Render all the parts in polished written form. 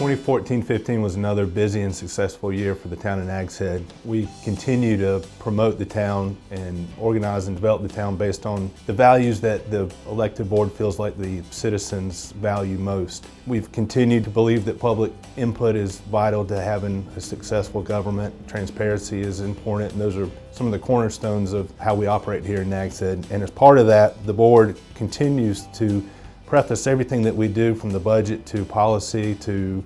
2014-15 was another busy and successful year for the town of Nags Head. We continue to promote the town and organize and develop the town based on the values that the elected board feels like the citizens value most. We've continued to believe that public input is vital to having a successful government. Transparency is important, and those are some of the cornerstones of how we operate here in Nags Head. And as part of that, the board continues to preface everything that we do, from the budget to policy to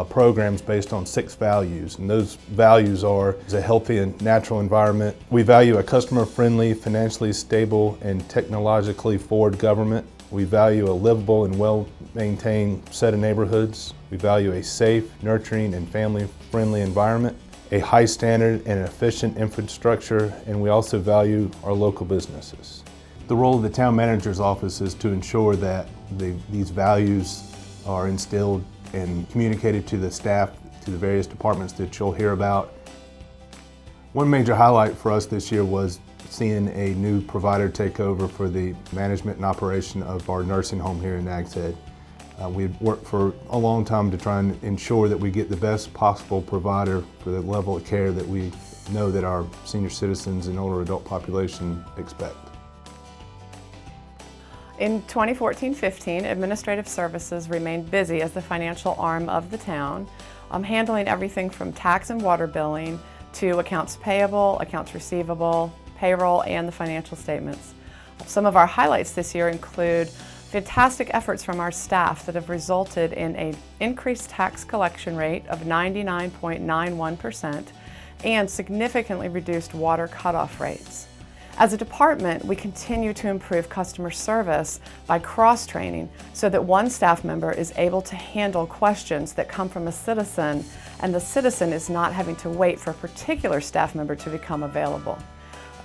programs, based on 6 values. And those values are a healthy and natural environment. We value a customer-friendly, financially stable, and technologically forward government. We value a livable and well-maintained set of neighborhoods. We value a safe, nurturing, and family-friendly environment, a high standard and an efficient infrastructure, and we also value our local businesses. The role of the town manager's office is to ensure that these values are instilled and communicated to the staff, to the various departments that you'll hear about. One major highlight for us this year was seeing a new provider take over for the management and operation of our nursing home here in Nags Head. We've worked for a long time to try and ensure that we get the best possible provider for the level of care that we know that our senior citizens and older adult population expect. In 2014-15, Administrative Services remained busy as the financial arm of the town, handling everything from tax and water billing to accounts payable, accounts receivable, payroll, and the financial statements. Some of our highlights this year include fantastic efforts from our staff that have resulted in an increased tax collection rate of 99.91% and significantly reduced water cutoff rates. As a department, we continue to improve customer service by cross-training so that one staff member is able to handle questions that come from a citizen, and the citizen is not having to wait for a particular staff member to become available.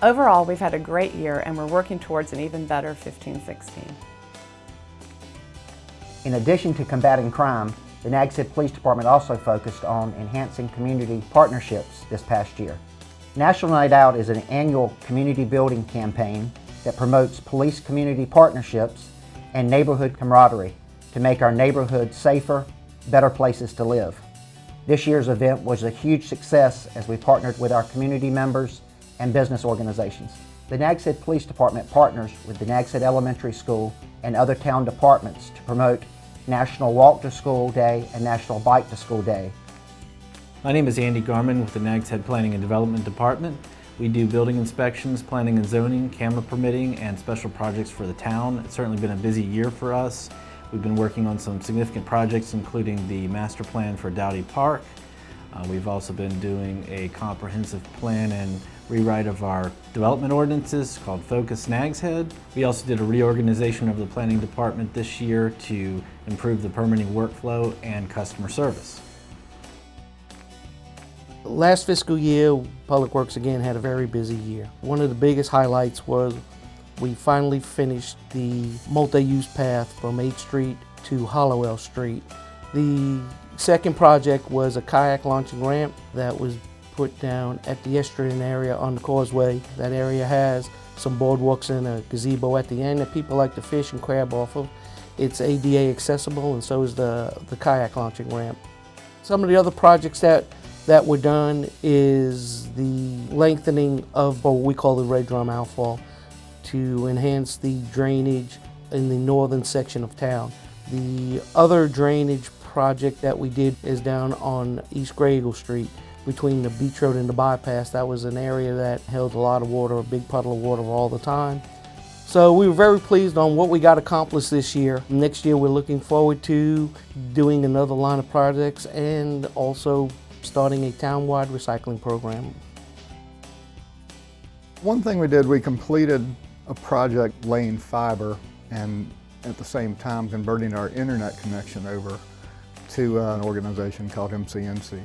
Overall, we've had a great year, and we're working towards an even better 15-16. In addition to combating crime, the Nags Head Police Department also focused on enhancing community partnerships this past year. National Night Out is an annual community building campaign that promotes police community partnerships and neighborhood camaraderie to make our neighborhoods safer, better places to live. This year's event was a huge success as we partnered with our community members and business organizations. The Nags Head Police Department partners with the Nags Head Elementary School and other town departments to promote National Walk to School Day and National Bike to School Day. My name is Andy Garman with the Nags Head Planning and Development Department. We do building inspections, planning and zoning, camera permitting, and special projects for the town. It's certainly been a busy year for us. We've been working on some significant projects, including the master plan for Dowdy Park. We've also been doing a comprehensive plan and rewrite of our development ordinances called Focus Nags Head. We also did a reorganization of the planning department this year to improve the permitting workflow and customer service. Last fiscal year, Public Works again had a very busy year. One of the biggest highlights was we finally finished the multi-use path from 8th Street to Hollowell Street. The second project was a kayak launching ramp that was put down at the estuarine area on the causeway. That area has some boardwalks and a gazebo at the end that people like to fish and crab off of. It's ADA accessible, and so is the kayak launching ramp. Some of the other projects that were done is the lengthening of what we call the Red Drum Outfall to enhance the drainage in the northern section of town. The other drainage project that we did is down on East Graygle Street between the beach road and the bypass. That was an area that held a lot of water, a big puddle of water all the time. So we were very pleased on what we got accomplished this year. Next year we're looking forward to doing another line of projects and also starting a town-wide recycling program. One thing we did, we completed a project laying fiber and at the same time converting our internet connection over to an organization called MCNC.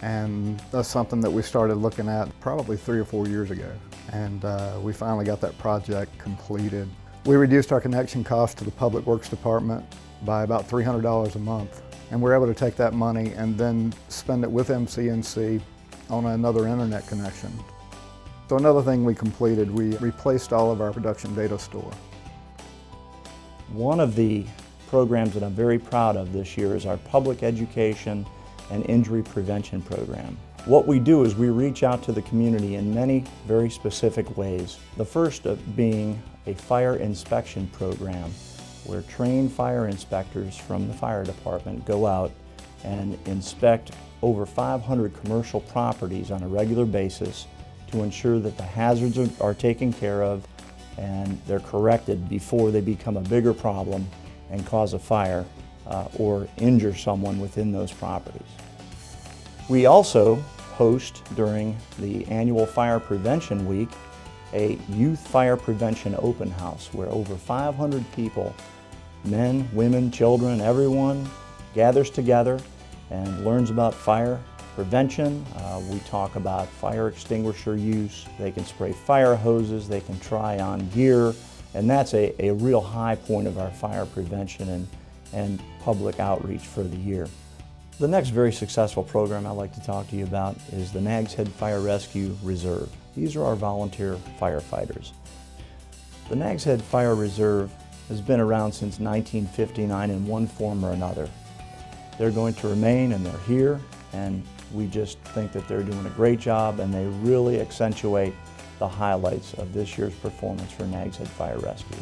And that's something that we started looking at probably 3 or 4 years ago. And we finally got that project completed. We reduced our connection cost to the Public Works Department by about $300 a month. And we're able to take that money and then spend it with MCNC on another internet connection. So another thing we completed, we replaced all of our production data store. One of the programs that I'm very proud of this year is our public education and injury prevention program. What we do is we reach out to the community in many very specific ways. The first being a fire inspection program where trained fire inspectors from the fire department go out and inspect over 500 commercial properties on a regular basis to ensure that the hazards are taken care of and they're corrected before they become a bigger problem and cause a fire or injure someone within those properties. We also host during the annual Fire Prevention Week a youth fire prevention open house where over 500 people, men, women, children, everyone gathers together and learns about fire prevention. We talk about fire extinguisher use. They can spray fire hoses, they can try on gear, and that's a real high point of our fire prevention and public outreach for the year. The next very successful program I'd like to talk to you about is the Nags Head Fire Rescue Reserve. These are our volunteer firefighters. The Nags Head Fire Reserve has been around since 1959 in one form or another. They're going to remain, and they're here, and we just think that they're doing a great job, and they really accentuate the highlights of this year's performance for Nags Head Fire Rescue.